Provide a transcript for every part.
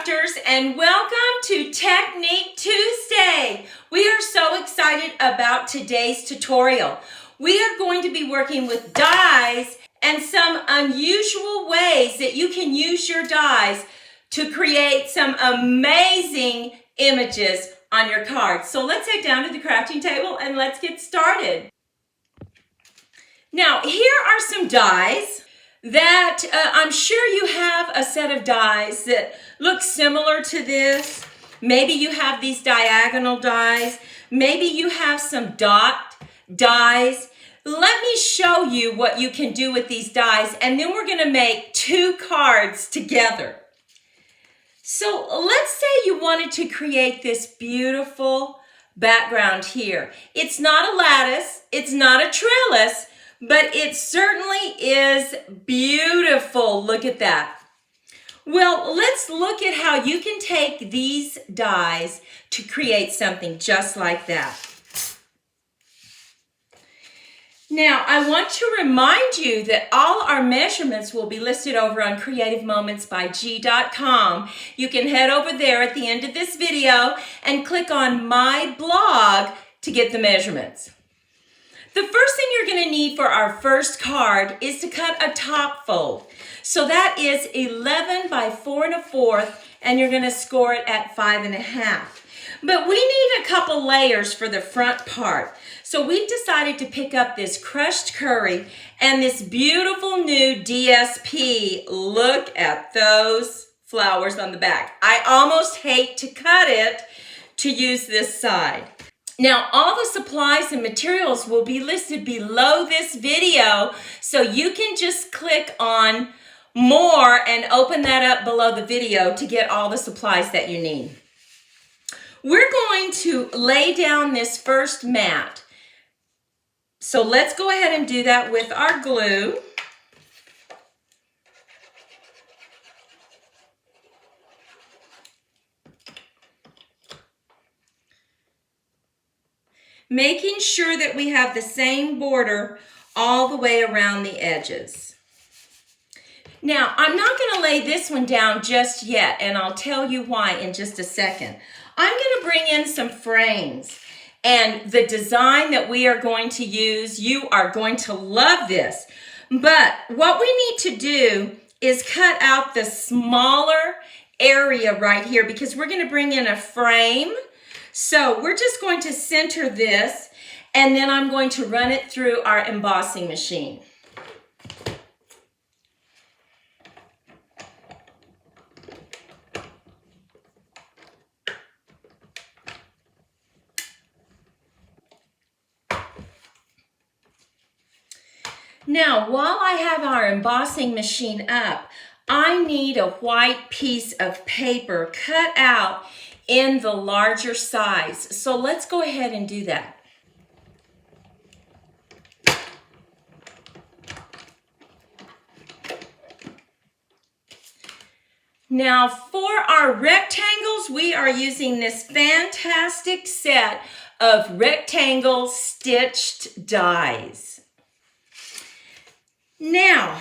crafters, and welcome to Technique Tuesday. We are so excited about today's tutorial. We are going to be working with dies and some unusual ways that you can use your dies to create some amazing images on your cards. So let's head down to the crafting table and let's get started. Now, here are some dies that I'm sure you have a set of dies that look similar to this. Maybe you have these diagonal dies. Maybe you have some dot dies. Let me show you what you can do with these dies, and then we're going to make two cards together. So let's say you wanted to create this beautiful background here. It's not a lattice, it's not a trellis, but it certainly is beautiful. Look at that. Well, let's look at how you can take these dies to create something just like that. Now, I want to remind you that all our measurements will be listed over on creativemomentsbyg.com. You can head over there at the end of this video and click on My Blog to get the measurements. The first thing you're going to need for our first card is to cut a top fold. So that is 11 by 4 1/4, and you're going to score it at 5 1/2. But we need a couple layers for the front part. So we've decided to pick up this crushed curry and this beautiful new DSP. Look at those flowers on the back. I almost hate to cut it to use this side. Now, all the supplies and materials will be listed below this video, so you can just click on more and open that up below the video to get all the supplies that you need. We're going to lay down this first mat. So let's go ahead and do that with our glue. Making sure that we have the same border all the way around the edges. Now, I'm not going to lay this one down just yet, and I'll tell you why in just a second. I'm going to bring in some frames, and the design that we are going to use, you are going to love this. But what we need to do is cut out the smaller area right here because we're going to bring in a frame. So we're just going to center this, and then I'm going to run it through our embossing machine. Now, while I have our embossing machine up, I need a white piece of paper cut out in the larger size. So let's go ahead and do that. Now for our rectangles, we are using this fantastic set of rectangle stitched dies. Now,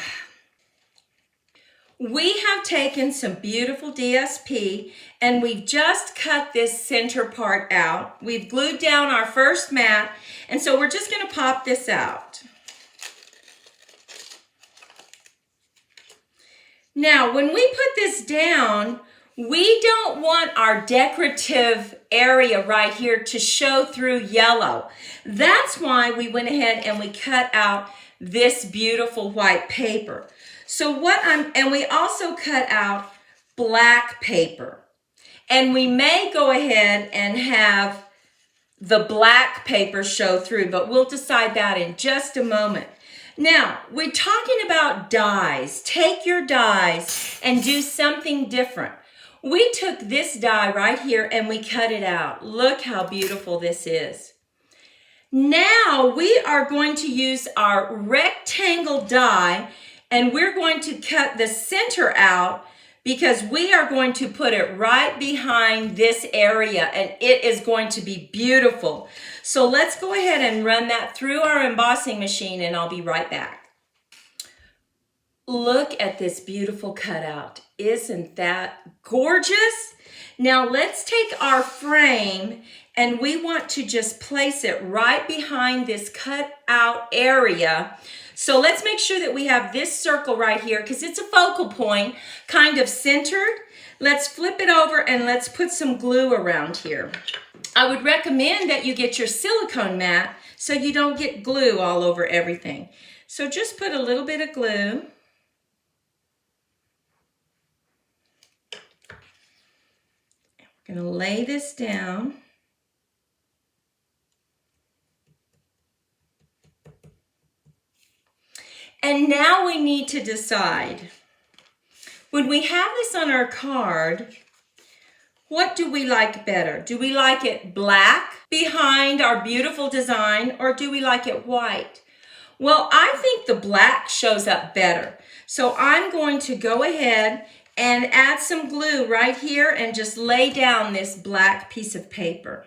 we have taken some beautiful DSP and we've just cut this center part out. We've glued down our first mat, and so we're just going to pop this out. Now, when we put this down, we don't want our decorative area right here to show through yellow. That's why we went ahead and we cut out this beautiful white paper. So and we also cut out black paper. And we may go ahead and have the black paper show through, but we'll decide that in just a moment. Now, we're talking about dies. Take your dies and do something different. We took this die right here and we cut it out. Look how beautiful this is. Now we are going to use our rectangle die, and we're going to cut the center out because we are going to put it right behind this area, and it is going to be beautiful. So let's go ahead and run that through our embossing machine, and I'll be right back. Look at this beautiful cutout. Isn't that gorgeous? Now let's take our frame and we want to just place it right behind this cut out area. So let's make sure that we have this circle right here because it's a focal point, kind of centered. Let's flip it over and let's put some glue around here. I would recommend that you get your silicone mat so you don't get glue all over everything. So just put a little bit of glue. We're going to lay this down. And now we need to decide, when we have this on our card, what do we like better? Do we like it black behind our beautiful design, or do we like it white? Well, I think the black shows up better. So I'm going to go ahead and add some glue right here and just lay down this black piece of paper.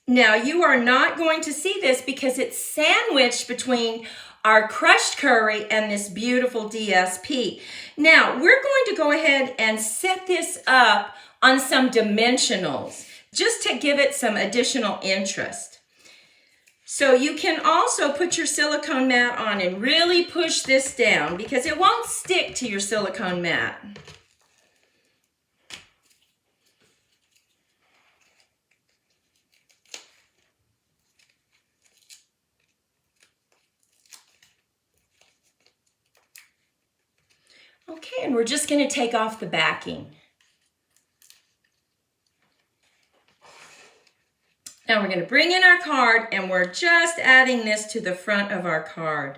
Now you are not going to see this because it's sandwiched between our crushed curry and this beautiful DSP. Now we're going to go ahead and set this up on some dimensionals just to give it some additional interest. So you can also put your silicone mat on and really push this down because it won't stick to your silicone mat. Okay, and we're just going to take off the backing. Now we're going to bring in our card and we're just adding this to the front of our card.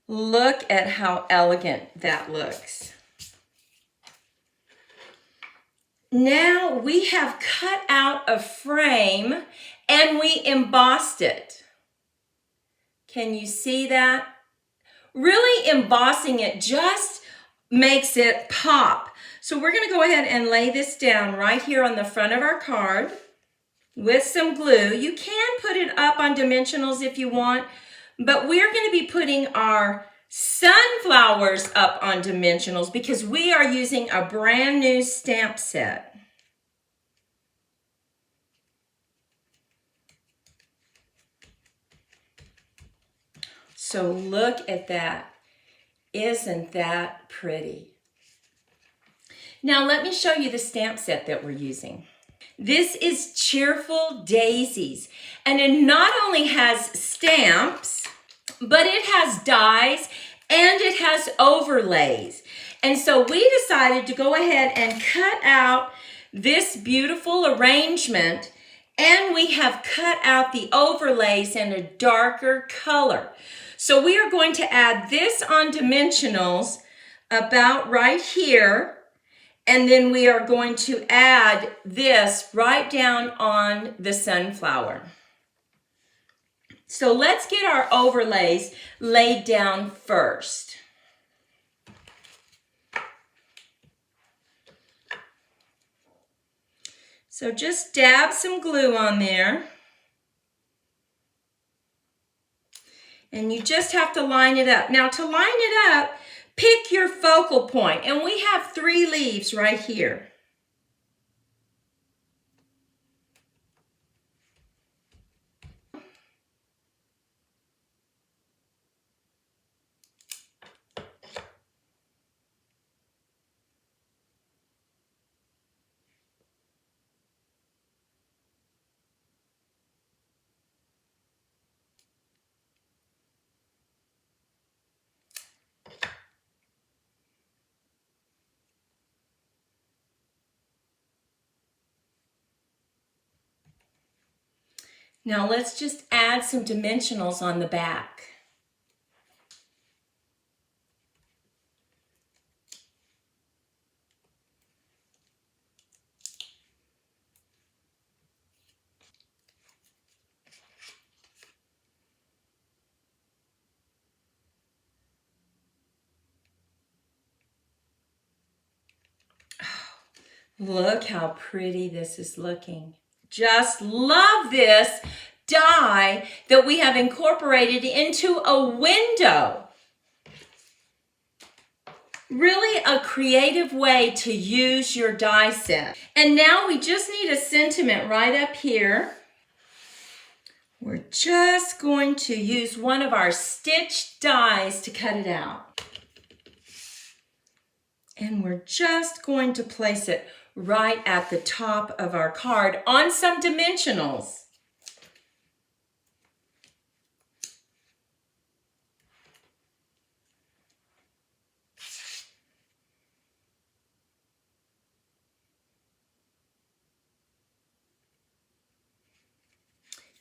Look at how elegant that looks. Now we have cut out a frame and we embossed it. Can you see that? Really embossing it just makes it pop. So we're going to go ahead and lay this down right here on the front of our card with some glue. You can put it up on dimensionals if you want, but we're going to be putting our sunflowers up on dimensionals because we are using a brand new stamp set. So look at that. Isn't that pretty? Now let me show you the stamp set that we're using. This is Cheerful Daisies, and it not only has stamps, but it has dies and it has overlays. And so we decided to go ahead and cut out this beautiful arrangement, and we have cut out the overlays in a darker color. So we are going to add this on dimensionals about right here, and then we are going to add this right down on the sunflower. So let's get our overlays laid down first. So just dab some glue on there. And you just have to line it up. Now to line it up, pick your focal point. And we have 3 leaves right here. Now let's just add some dimensionals on the back. Look how pretty this is looking. Just love this die that we have incorporated into a window. Really a creative way to use your die set. And now we just need a sentiment right up here. We're just going to use one of our stitched dies to cut it out. And we're just going to place it right at the top of our card on some dimensionals.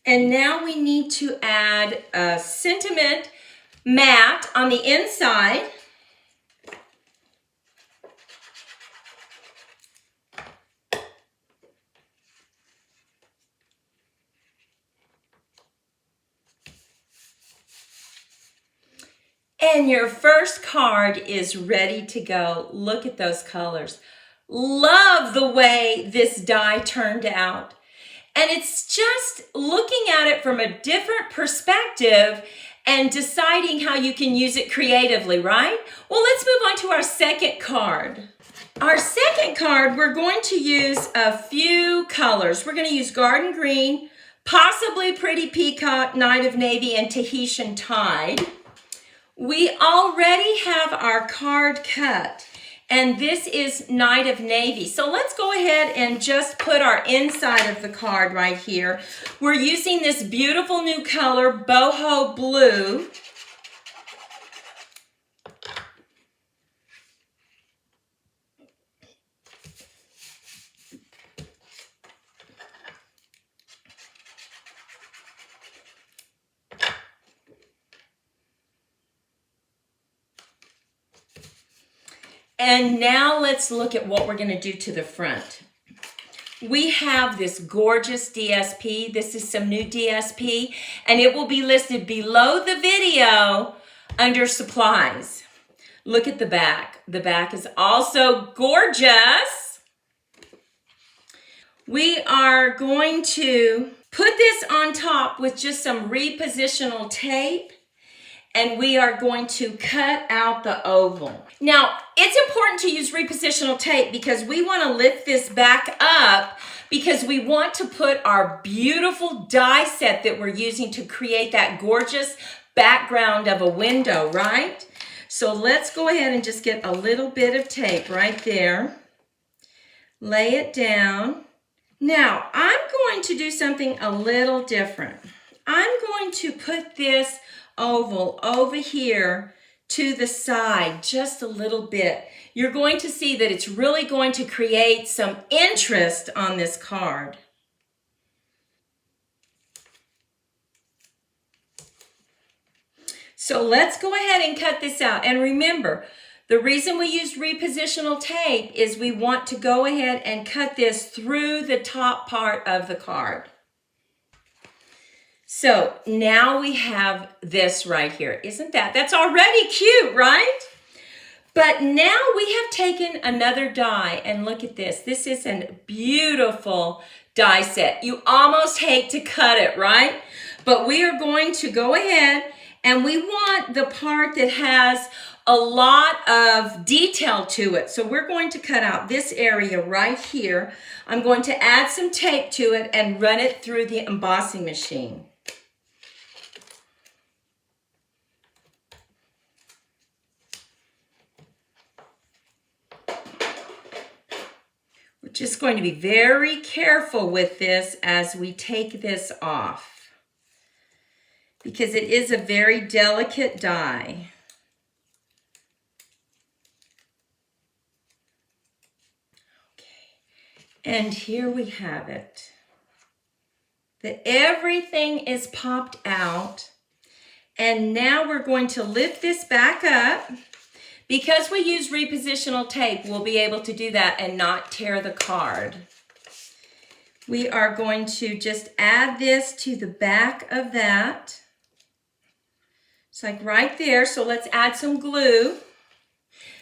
And now we need to add a sentiment mat on the inside. And your first card is ready to go. Look at those colors. Love the way this die turned out. And it's just looking at it from a different perspective and deciding how you can use it creatively, right? Well, let's move on to our second card. Our second card, we're going to use a few colors. We're going to use Garden Green, possibly Pretty Peacock, Night of Navy, and Tahitian Tide. We already have our card cut, and this is Night of Navy. So let's go ahead and just put our inside of the card right here. We're using this beautiful new color, Boho Blue. And now let's look at what we're going to do to the front. We have this gorgeous DSP. This is some new DSP, and it will be listed below the video under supplies. Look at the back. The back is also gorgeous. We are going to put this on top with just some repositional tape, and we are going to cut out the oval. Now, it's important to use repositional tape because we want to lift this back up because we want to put our beautiful die set that we're using to create that gorgeous background of a window, right? So let's go ahead and just get a little bit of tape right there. Lay it down. Now, I'm going to do something a little different. I'm going to put this oval over here to the side just a little bit. You're going to see that it's really going to create some interest on this card. So let's go ahead and cut this out. And remember, the reason we use repositional tape is we want to go ahead and cut this through the top part of the card. So now we have this right here. Isn't that's already cute, right? But now we have taken another die, and look at this. This is a beautiful die set. You almost hate to cut it, right? But we are going to go ahead, and we want the part that has a lot of detail to it. So we're going to cut out this area right here. I'm going to add some tape to it and run it through the embossing machine. We're just going to be very careful with this as we take this off, because it is a very delicate die. And here we have it. That everything is popped out. And now we're going to lift this back up. Because we use repositional tape, we'll be able to do that and not tear the card. We are going to just add this to the back of that. It's like right there. So let's add some glue.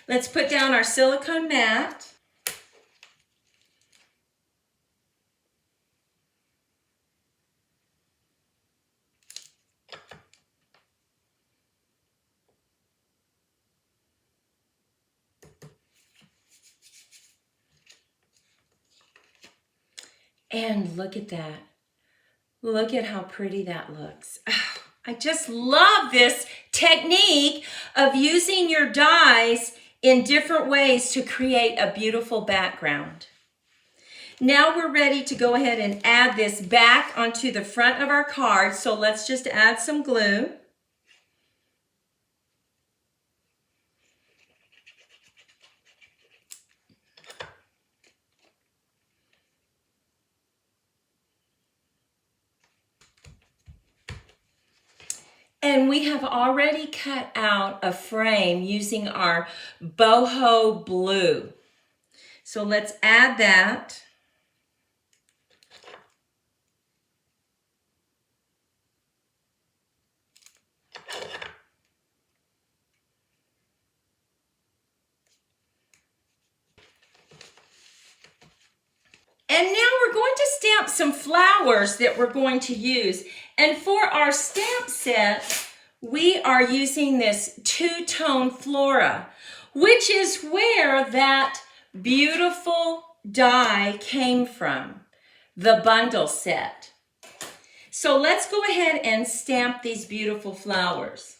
Let's put down our silicone mat. And look at that. Look at how pretty that looks. I just love this technique of using your dies in different ways to create a beautiful background. Now we're ready to go ahead and add this back onto the front of our card. So let's just add some glue. And we have already cut out a frame using our boho blue. So let's add that. And now we're going to stamp some flowers that we're going to use. And for our stamp set, we are using this two-tone flora, which is where that beautiful die came from, the bundle set. So let's go ahead and stamp these beautiful flowers.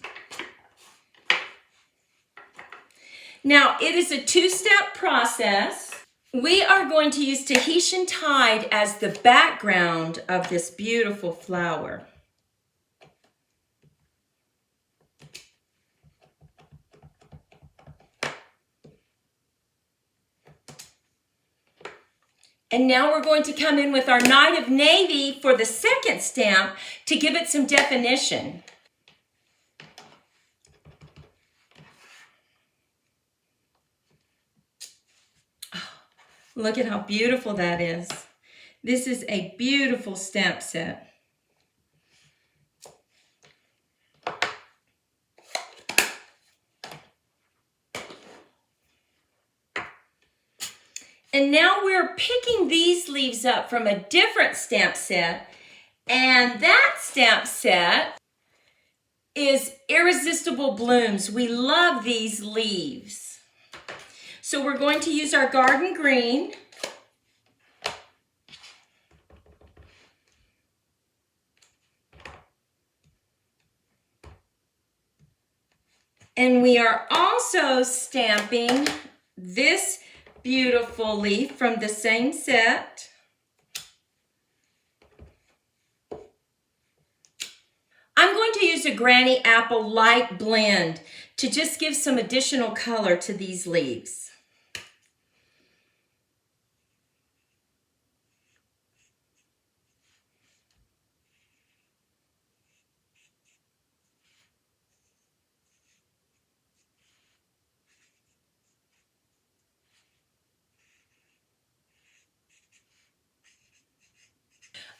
Now, it is a two-step process. We are going to use Tahitian Tide as the background of this beautiful flower. And now we're going to come in with our Night of Navy for the second stamp to give it some definition. Look at how beautiful that is. This is a beautiful stamp set. And now we're picking these leaves up from a different stamp set. And that stamp set is Irresistible Blooms. We love these leaves. So we're going to use our garden green. And we are also stamping this beautiful leaf from the same set. I'm going to use a Granny Apple Light Blend to just give some additional color to these leaves.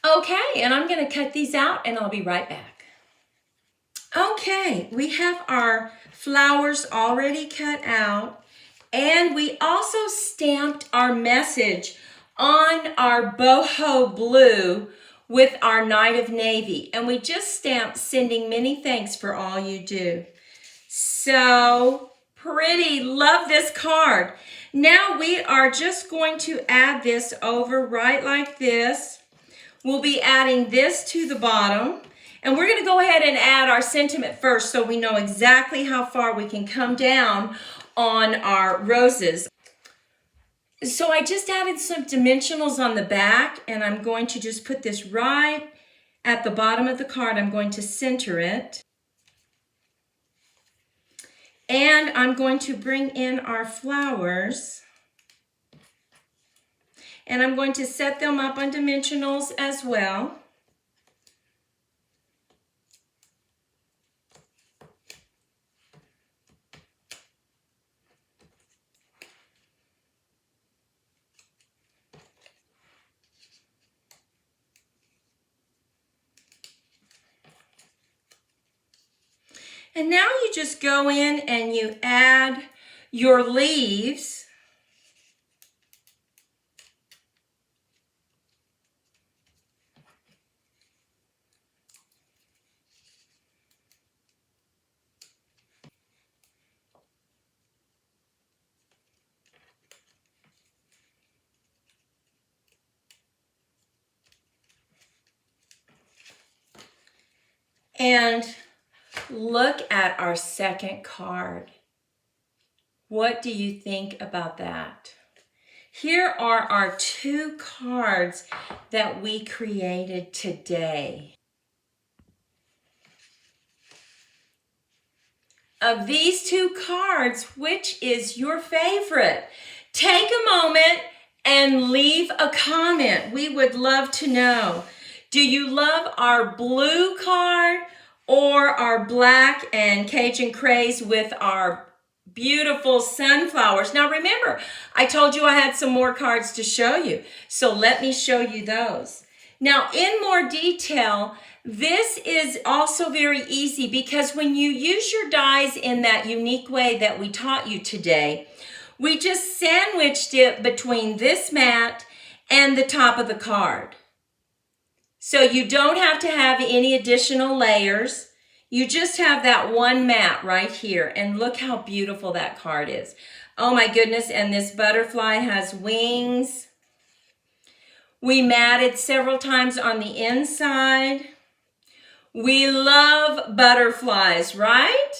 Okay, and I'm going to cut these out and I'll be right back. Okay, we have our flowers already cut out, and we also stamped our message on our boho blue with our Night of Navy, and we just stamped sending many thanks for all you do. So pretty, love this card. Now we are just going to add this over right like this. We'll be adding this to the bottom, and we're going to go ahead and add our sentiment first so we know exactly how far we can come down on our roses. So I just added some dimensionals on the back, and I'm going to just put this right at the bottom of the card. I'm going to center it. And I'm going to bring in our flowers. And I'm going to set them up on dimensionals as well. And now you just go in and you add your leaves. And look at our second card. What do you think about that? Here are our 2 cards that we created today. Of these 2 cards, which is your favorite? Take a moment and leave a comment. We would love to know. Do you love our blue card or our black and Cajun craze with our beautiful sunflowers? Now remember, I told you I had some more cards to show you. So let me show you those. Now in more detail, this is also very easy because when you use your dies in that unique way that we taught you today, we just sandwiched it between this mat and the top of the card. So you don't have to have any additional layers. You just have that one mat right here. And look how beautiful that card is. Oh my goodness, and this butterfly has wings. We matted several times on the inside. We love butterflies, right?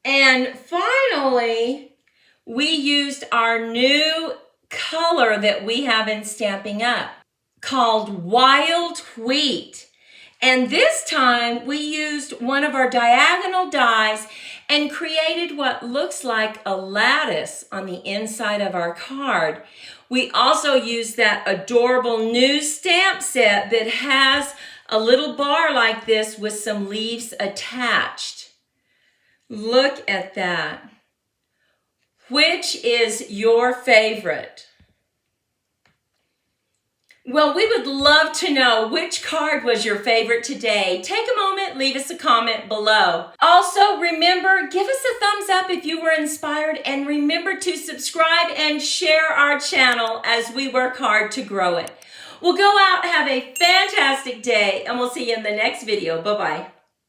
And finally, we used our new color that we have in Stampin' Up called Wild Wheat. And this time we used one of our diagonal dies and created what looks like a lattice on the inside of our card. We also used that adorable new stamp set that has a little bar like this with some leaves attached. Look at that. Which is your favorite? Well, we would love to know which card was your favorite today. Take a moment, leave us a comment below. Also, remember, give us a thumbs up if you were inspired, and remember to subscribe and share our channel as we work hard to grow it. We'll go out, have a fantastic day, and we'll see you in the next video. Bye-bye.